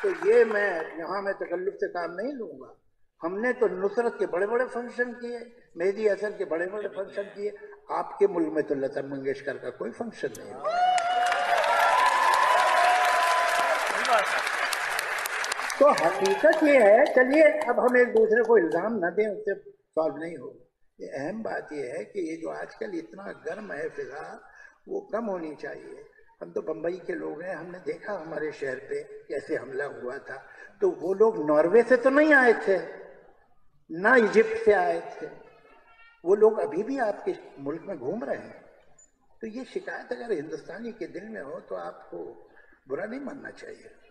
تو یہ میں تکلف سے کام نہیں لوں گا. ہم نے تو نصرت کے بڑے بڑے فنکشن کیے, مہدی حسن کے بڑے بڑے فنکشن کیے. آپ کے ملک میں تو لتا منگیشکر کا کوئی فنکشن نہیں ہوا. تو حقیقت یہ ہے. چلیے اب ہم ایک دوسرے کو الزام نہ دیں, اس سے سالو نہیں ہوگا. یہ اہم بات یہ ہے کہ یہ جو آج کل اتنا گرم ہے فضا, وہ کم ہونی چاہیے. ہم تو بمبئی کے لوگ ہیں, ہم نے دیکھا ہمارے شہر پہ کیسے حملہ ہوا تھا. تو وہ لوگ ناروے سے تو نہیں آئے تھے, نہ ایجپٹ سے آئے تھے. وہ لوگ ابھی بھی آپ کے ملک میں گھوم رہے ہیں. تو یہ شکایت اگر ہندوستانی کے دل میں ہو تو آپ کو برا نہیں ماننا چاہیے.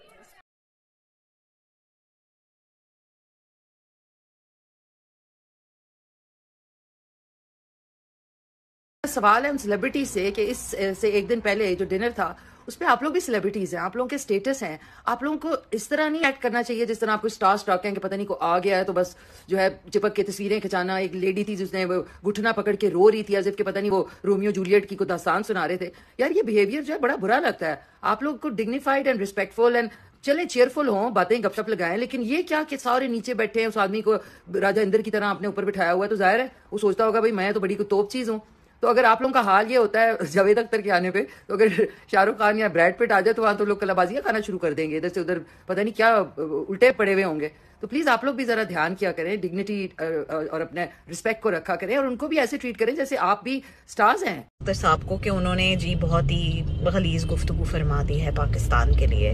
سوال ہے ان سیلیبریٹی سے کہ اس سے ایک دن پہلے جو ڈنر تھا اس پہ آپ لوگ بھی سیلیبریٹیز ہیں, آپ لوگوں کے سٹیٹس ہیں, آپ لوگوں کو اس طرح نہیں ایکٹ کرنا چاہیے جس طرح آپ کو سٹار سٹاک ہیں کہ پتہ نہیں کو آ گیا ہے تو بس جو ہے چپک کے تصویریں کھچانا. ایک لیڈی تھی جس نے گھٹنا پکڑ کے رو رہی تھی ایز اف کہ پتہ نہیں وہ رومیو جولیٹ کی کوئی داستان سنا رہے تھے. یار یہ بیہیویئر جو ہے بڑا برا لگتا ہے. آپ لوگ کو ڈگنیفائڈ اینڈ ریسپیکٹفل اینڈ چلیں چیئرفل ہوں, باتیں گپ شپ لگائیں, لیکن یہ کیا کہ سارے نیچے بیٹھے ہیں, اس آدمی کو راجہ اندر کی طرح اپنے اوپر بٹھایا ہوا ہے. تو ظاہر ہے وہ سوچتا ہوگا بھائی میں تو بڑی کوئی توپ چیز ہوں. تو اگر آپ لوگوں کا حال یہ ہوتا ہے جاوید اختر کے آنے پہ, تو اگر شاہ رخ خان یا بریڈ پٹ آ جائے تو وہاں تو لوگ کلا بازیاں کھانا شروع کر دیں گے, ادھر سے ادھر پتہ نہیں کیا الٹے پڑے ہوئے ہوں گے. تو پلیز آپ لوگ بھی ذرا دھیان کیا کریں, ڈگنیٹی اور اپنے رسپیکٹ کو رکھا کریں, اور ان کو بھی ایسے ٹریٹ کریں جیسے آپ بھی سٹارز ہیں. صاحب کو کہ انہوں نے جی بہت ہی غلیظ گفتگو فرما دی ہے پاکستان کے لیے.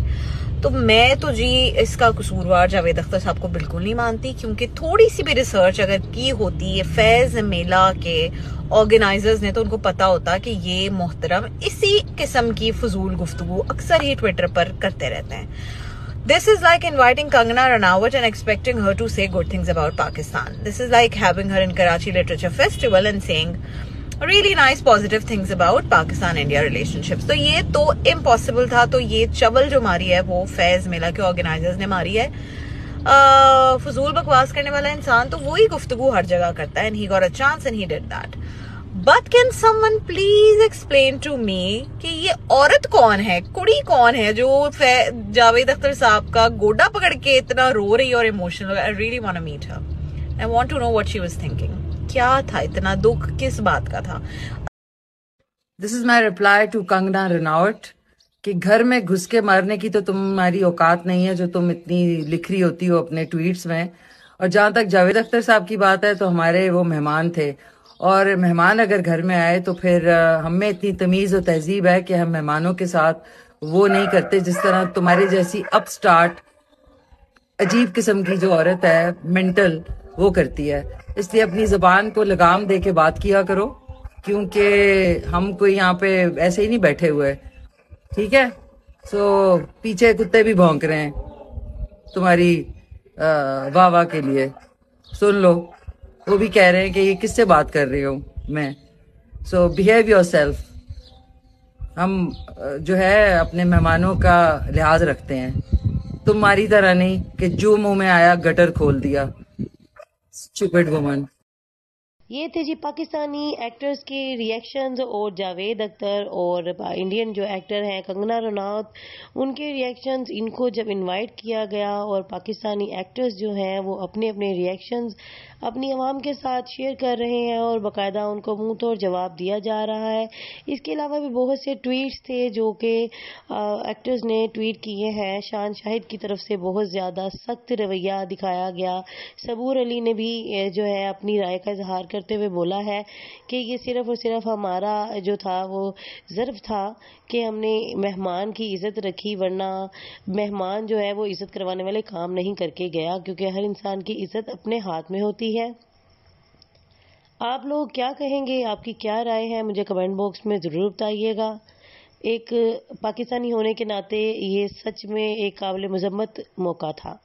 تو میں تو جی اس کا قصوروار جاوید اختر صاحب کو بالکل نہیں مانتی, کیونکہ تھوڑی سی بھی ریسرچ اگر کی ہوتی ہے فیض میلہ کے آرگنائزرز نے تو ان کو پتا ہوتا کہ یہ محترم اسی قسم کی فضول گفتگو اکثر ہی ٹویٹر پر کرتے رہتے ہیں. This is like inviting Kangana Ranaut and expecting her to say good things about Pakistan. This is like having her in Karachi Literature Festival and saying really nice positive things about Pakistan-India relationships. تو یہ تو impossible تھا. تو یہ چول جو ماری ہے وہ فیض میلہ کے آرگنائزرز نے ماری ہے. فضول بکواس کرنے والا انسان تو وہی گفتگو ہر جگہ کرتا ہے, and he got a chance and he did that. But can someone please explain to me کہ یہ عورت کون ہے, کڑی کون ہے جو جاوید اختر صاحب کا گوڈا پکڑ کے اتنا رو رہی اور emotional. I really want to meet her. I want to know what she was thinking. کیا تھا اتنا دکھ, کس بات کا تھا. This is my reply to Kangana Ranaut کہ گھر میں گھس کے مارنے کی تو تمہاری اوقات نہیں ہے جو تم اتنی لکھ رہی ہوتی ہو اپنے ٹویٹس میں. اور جہاں تک جاوید اختر صاحب کی بات ہے تو ہمارے وہ مہمان تھے, اور مہمان اگر گھر میں آئے تو پھر ہم میں اتنی تمیز و تہذیب ہے کہ ہم مہمانوں کے ساتھ وہ نہیں کرتے جس طرح تمہاری جیسی اپ سٹارٹ عجیب قسم کی جو عورت ہے مینٹل وہ کرتی ہے. اس لیے اپنی زبان کو لگام دے کے بات کیا کرو, کیونکہ ہم کوئی یہاں پہ ایسے ہی نہیں بیٹھے ہوئے, ٹھیک ہے. سو پیچھے کتے بھی بھونک رہے ہیں تمہاری واہ واہ کے لیے, سن لو. وہ بھی کہہ رہے ہیں کہ یہ کس سے بات کر رہی ہوں میں. سو بیہیو یور سیلف. ہم جو ہے اپنے مہمانوں کا لحاظ رکھتے ہیں, تمہاری طرح نہیں کہ جو منہ میں آیا گٹر کھول دیا. Stupid woman. یہ تھے جی پاکستانی ایکٹرز کے ریئیکشنز, اور جاوید اختر اور انڈین جو ایکٹر ہیں کنگنا رناوت, ان کے ریئیکشنز. ان کو جب انوائٹ کیا گیا اور پاکستانی ایکٹرز جو ہیں وہ اپنے اپنے ریئیکشنز اپنی عوام کے ساتھ شیئر کر رہے ہیں, اور باقاعدہ ان کو منہ توڑ جواب دیا جا رہا ہے. اس کے علاوہ بھی بہت سے ٹویٹس تھے جو کہ ایکٹرز نے ٹویٹ کیے ہیں. شان شاہد کی طرف سے بہت زیادہ سخت رویہ دکھایا گیا. صبور علی نے بھی جو ہے اپنی رائے کا اظہار کرتے ہوئے بولا ہے کہ یہ صرف اور صرف ہمارا جو تھا وہ ظرف تھا کہ ہم نے مہمان کی عزت رکھی, ورنہ مہمان جو ہے وہ عزت کروانے والے کام نہیں کر کے گیا, کیونکہ ہر انسان کی عزت اپنے ہاتھ میں ہوتی ہے. آپ لوگ کیا کہیں گے, آپ کی کیا رائے ہے, مجھے کمنٹ باکس میں ضرور بتائیے گا. ایک پاکستانی ہونے کے ناطے یہ سچ میں ایک قابل مذمت موقع تھا.